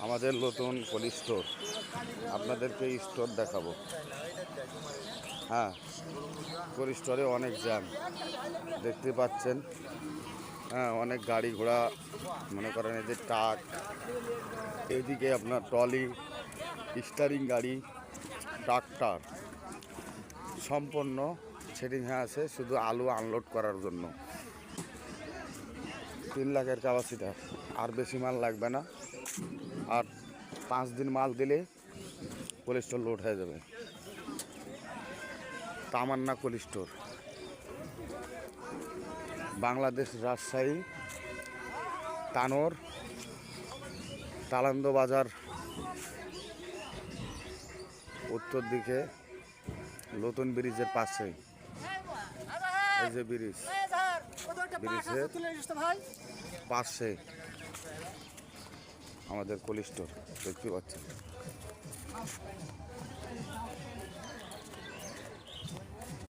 আমাদের নতুন cold store, আপনাদেরকে স্টোর দেখাবো। হ্যাঁ, কোল্ড স্টোরে অনেক জ্যাম দেখতে পাচ্ছেন। হ্যাঁ, অনেক গাড়ি ঘোড়া, মনে করেন এই যে ট্রাক, এদিকে আপনার ট্রলি, স্টারিং গাড়ি, ট্রাক্টর সম্পূর্ণ সেটিং হয়ে আছে শুধু আলু আনলোড করার জন্য। 3 লাখের ক্যাপাসিটি, আর বেশি মাল লাগবে না। আর 5 দিন মাল দিলে কোল্ড স্টোর লোড হয়ে যাবে। তামান্না কোল্ড স্টোর, বাংলাদেশ, রাজশাহী, তানোর, তালান্দ বাজার উত্তর দিকে নতুন ব্রিজের পাশে। এই যে ব্রিজের পাশে আমাদের কোল্ড স্টোর দেখতে পাচ্ছেন।